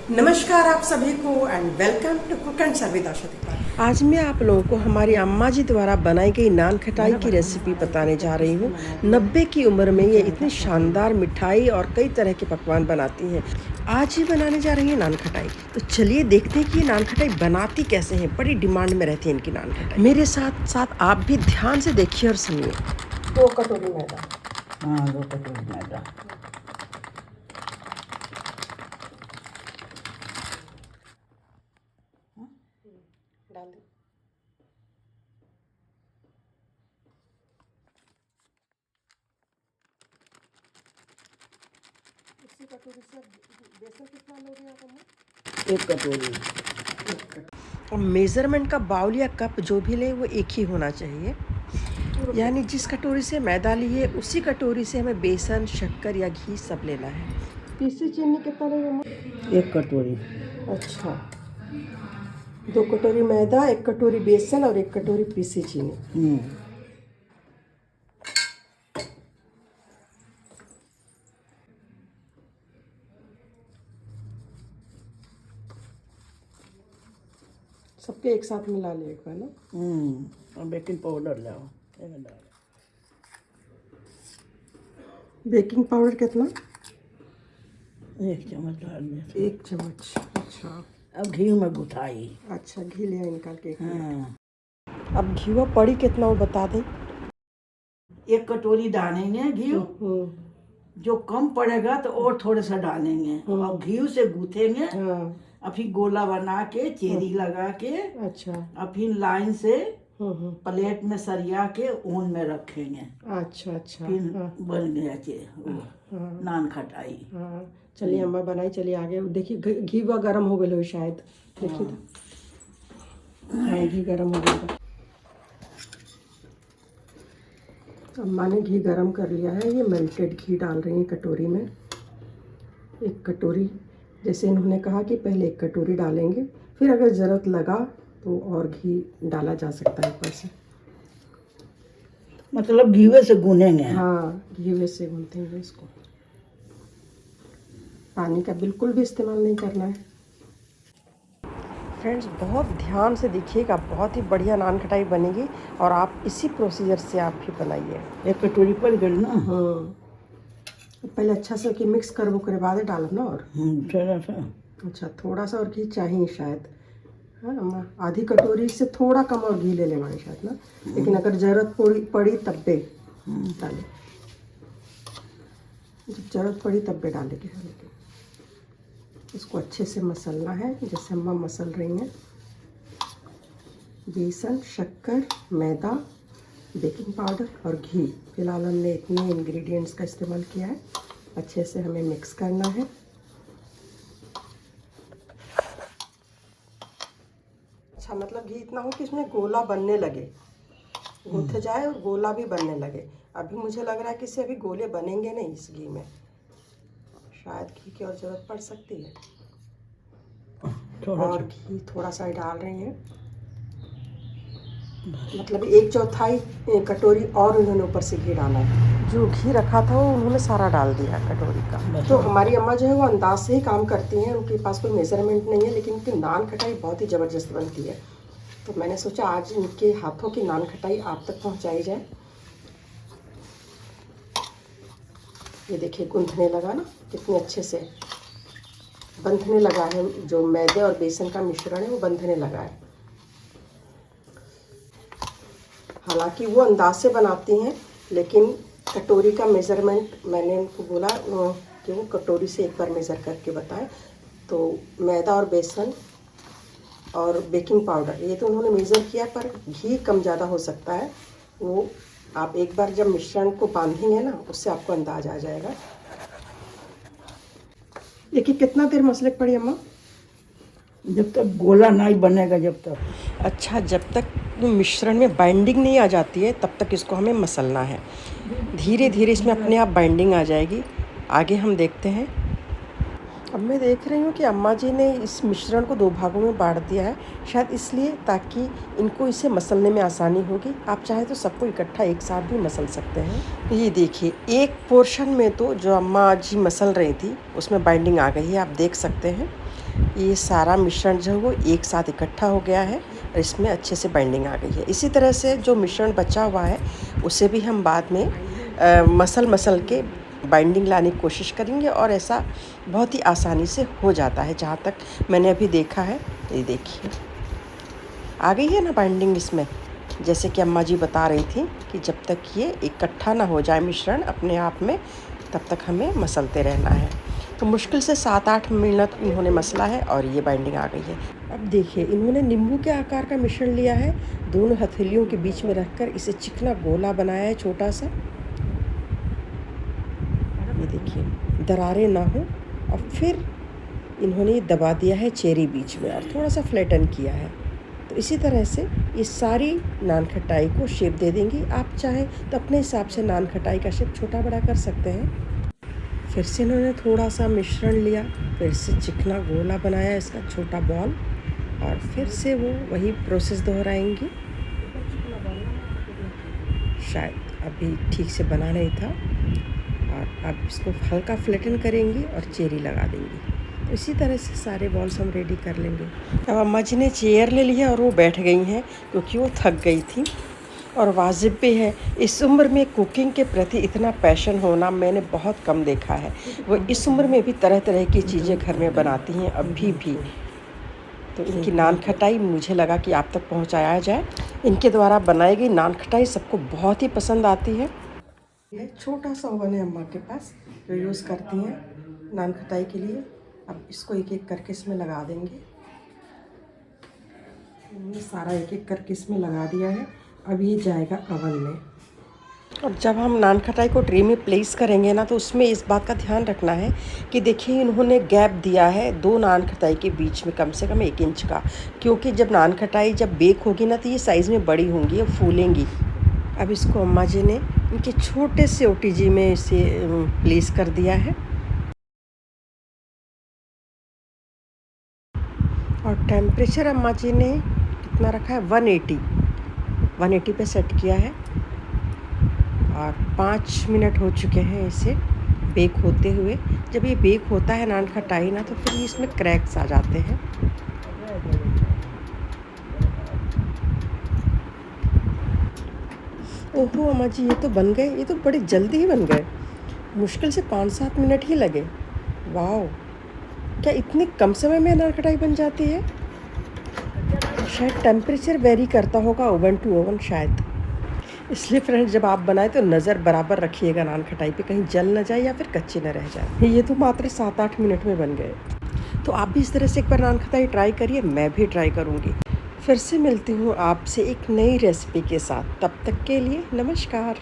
नमस्कार आप सभी को and welcome to cook and serve with Asha Deepa. आज मैं आप लोगों को हमारी अम्मा जी द्वारा बनाई गई नान खटाई की रेसिपी बताने जा रही हूँ। 90 की उम्र में ये इतनी शानदार मिठाई और कई तरह के पकवान बनाती हैं। आज ही बनाने जा रही हैं नान खटाई। तो चलिए देखते हैं कि ये नान खटाई बनाती कैसे हैं। बड़ी डिमांड में रहती है इनकी नान खटाई। मेरे साथ साथ आप भी ध्यान से देखिए और सुनिए। 2 कटोरी मैदा। हाँ, 2 कटोरी मैदा। डाल दी। इसी कटोरी से बेसन कितना लोगे आप अम्मा? 1 कटोरी। और मेज़रमेंट का बाउल या कप जो भी ले वो एक ही होना चाहिए। यानी जिस कटोरी से मैदा लिए उसी कटोरी से हमें बेसन, शक्कर या घी सब लेना है। पीसी चीनी कितना लेंगे अम्मा? 1 कटोरी। अच्छा, 2 कटोरी मैदा, 1 कटोरी बेसन और 1 कटोरी पीसी चीनी। सबके एक साथ मिला ले एक बार ना। और बेकिंग पाउडर लाओ। बेकिंग पाउडर कितना? 1 चम्मच डाल दे। 1 चम्मच। अच्छा, अब घी में गुथाई। अच्छा घी ले आई निकाल के। हाँ, अब घीवा पड़ी कितना वो बता दें। 1 कटोरी डालेंगे घी। जो कम पड़ेगा तो और थोड़ा सा डालेंगे और घी से गूथेंगे। हाँ, और फिर गोला बना के चेरी लगा के। अच्छा। और फिर लाइन से प्लेट में सरिया के ओवन में रखेंगे। अच्छा अच्छा। फिर हाँ, बन गया हाँ, नान खटाई। हाँ। चलिए अम्मा बनाई, चलिए आगे देखिए। घी वा गर्म हो गया हो शायद, देखिए तो। हाँ, घी गर्म हो गया। अम्मा ने घी गर्म कर लिया है। ये मेल्टेड घी डाल रही हैं कटोरी में। 1 कटोरी, जैसे इन्होंने कहा कि पहले 1 कटोरी डालेंगे, फिर अगर ज़रूरत लगा तो और घी डाला जा सकता है ऊपर से। मतलब घीवे से गूनेंगे। हाँ, घी से गूनते हैं इसको। पानी का बिल्कुल भी इस्तेमाल नहीं करना है। फ्रेंड्स बहुत ध्यान से देखिएगा, बहुत ही बढ़िया नान खटाई बनेगी और आप इसी प्रोसीजर से आप भी बनाइए। 1 कटोरी पड़ गई ना। पहले अच्छा से कि मिक्स करबो करे बाद डालब ना। और थोड़ा सा। अच्छा, थोड़ा सा और घी चाहिए शायद। हाँ अम्मा, आधी कटोरी से थोड़ा कम और घी ले लेना शायद ना। लेकिन अगर ज़रूरत पड़ी तब पे डालें। जब ज़रूरत पड़ी तब पे डालेंगे। इसको अच्छे से मसलना है जैसे अम्मा मसल रही हैं। बेसन, शक्कर, मैदा, बेकिंग पाउडर और घी, फिलहाल हमने इतने इंग्रेडिएंट्स का इस्तेमाल किया है। अच्छे से हमें मिक्स करना है। अच्छा, मतलब घी इतना हो कि इसमें गोला बनने लगे, गूंथ जाए और गोला भी बनने लगे। अभी मुझे लग रहा है कि इससे अभी गोले बनेंगे नहीं इस घी में, शायद घी की और ज़रूरत पड़ सकती है। और घी थोड़ा सा डाल रही हैं, मतलब 1/4 कटोरी और उन्होंने ऊपर से घी डाला है। जो घी रखा था वो उन्होंने सारा डाल दिया कटोरी का। तो हमारी अम्मा जो है वो अंदाज से ही काम करती हैं, उनके पास कोई मेज़रमेंट नहीं है, लेकिन उनकी नान खटाई बहुत ही ज़बरदस्त बनती है। तो मैंने सोचा आज इनके हाथों की नान खटाई आप तक पहुंचाई जाए। ये देखिए गूंथने लगा ना, कितने अच्छे से बंधने लगा है। जो मैदे और बेसन का मिश्रण है वो बंधने लगा है। हालांकि वो अंदाज से बनाती हैं, लेकिन कटोरी का मेज़रमेंट मैंने उनको बोला कि वो कटोरी से एक बार मेज़र करके बताएं। तो मैदा और बेसन और बेकिंग पाउडर ये तो उन्होंने मेज़र किया, पर घी कम ज़्यादा हो सकता है। वो आप एक बार जब मिश्रण को बांधेंगे ना, उससे आपको अंदाज आ जाएगा। देखिए कितना देर मसले पड़ी अम्मा? जब तक गोला नहीं बनेगा जब तक। अच्छा, जब तक मिश्रण में बाइंडिंग नहीं आ जाती है तब तक इसको हमें मसलना है। धीरे धीरे इसमें अपने आप बाइंडिंग आ जाएगी। आगे हम देखते हैं। अब मैं देख रही हूँ कि अम्मा जी ने इस मिश्रण को 2 भागों में बांट दिया है, शायद इसलिए ताकि इनको इसे मसलने में आसानी होगी। आप चाहे तो सबको इकट्ठा एक साथ भी मसल सकते हैं। ये देखिए, एक पोर्शन में तो जो अम्मा जी मसल रही थी उसमें बाइंडिंग आ गई है, आप देख सकते हैं। ये सारा मिश्रण जो है वो एक साथ इकट्ठा हो गया है और इसमें अच्छे से बाइंडिंग आ गई है। इसी तरह से जो मिश्रण बचा हुआ है उसे भी हम बाद में मसल के बाइंडिंग लाने की कोशिश करेंगे और ऐसा बहुत ही आसानी से हो जाता है। जहाँ तक मैंने अभी देखा है, ये देखिए आ गई है ना बाइंडिंग इसमें। जैसे कि अम्मा जी बता रही थी कि जब तक ये इकट्ठा ना हो जाए मिश्रण अपने आप में, तब तक हमें मसलते रहना है। तो मुश्किल से 7-8 मिनट इन्होंने मसला है और ये बाइंडिंग आ गई है। अब देखिए इन्होंने नींबू के आकार का मिश्रण लिया है, दोनों हथेलियों के बीच में रखकर इसे चिकना गोला बनाया है छोटा सा। ये देखिए दरारें ना हो। और फिर इन्होंने ये दबा दिया है चेरी बीच में और थोड़ा सा फ्लैटन किया है। तो इसी तरह से ये सारी नान खटाई को शेप दे देंगी। आप चाहें तो अपने हिसाब से नान खटाई का शेप छोटा बड़ा कर सकते हैं। फिर से इन्होंने थोड़ा सा मिश्रण लिया, फिर से चिकना गोला बनाया इसका छोटा बॉल और फिर से वो वही प्रोसेस दोहराएंगी। शायद अभी ठीक से बना नहीं था और अब इसको हल्का फ्लैटन करेंगी और चेरी लगा देंगी। तो इसी तरह से सारे बॉल्स हम रेडी कर लेंगे। अब अम्मा जी ने चेयर ले ली है और वो बैठ गई हैं क्योंकि वो थक गई थी और वाजिब भी है। इस उम्र में कुकिंग के प्रति इतना पैशन होना मैंने बहुत कम देखा है। वो इस उम्र में भी तरह तरह की चीज़ें घर में बनाती हैं अभी भी। तो इनकी नान खटाई मुझे लगा कि आप तक पहुंचाया जाए। इनके द्वारा बनाई गई नान खटाई सबको बहुत ही पसंद आती है। ये छोटा सा ओवन है अम्मा के पास जो यूज़ करती हैं नान खटाई के लिए। अब इसको एक एक करके इसमें लगा देंगे। ये सारा एक एक करके इसमें लगा दिया है। अब ये जाएगा अवन में। और जब हम नान खटाई को ट्रे में प्लेस करेंगे ना, तो उसमें इस बात का ध्यान रखना है कि देखिए इन्होंने गैप दिया है 2 नान खटाई के बीच में कम से कम 1 इंच का, क्योंकि जब नान खटाई जब बेक होगी ना तो ये साइज़ में बड़ी होंगी और फूलेंगी। अब इसको अम्मा जी ने इनके छोटे से ओटीजी में इसे प्लेस कर दिया है और टेम्परेचर अम्मा जी ने कितना रखा है 180 पे सेट किया है और 5 मिनट हो चुके हैं इसे बेक होते हुए। जब ये बेक होता है नान खटाई ना, तो फिर इसमें क्रैक्स आ जाते हैं। ओहो अम्मा जी, ये तो बन गए, ये तो बड़ी जल्दी ही बन गए। मुश्किल से 5-7 मिनट ही लगे। वाह, क्या इतने कम समय में नान खटाई बन जाती है? शायद टेम्परेचर वेरी करता होगा ओवन टू ओवन शायद। इसलिए फ्रेंड्स, जब आप बनाएं तो नज़र बराबर रखिएगा नान खटाई पे, कहीं जल ना जाए या फिर कच्चे ना रह जाए। ये तो मात्र 7-8 मिनट में बन गए। तो आप भी इस तरह से एक बार नान खटाई ट्राई करिए, मैं भी ट्राई करूँगी। फिर से मिलती हूँ आपसे एक नई रेसिपी के साथ। तब तक के लिए नमस्कार।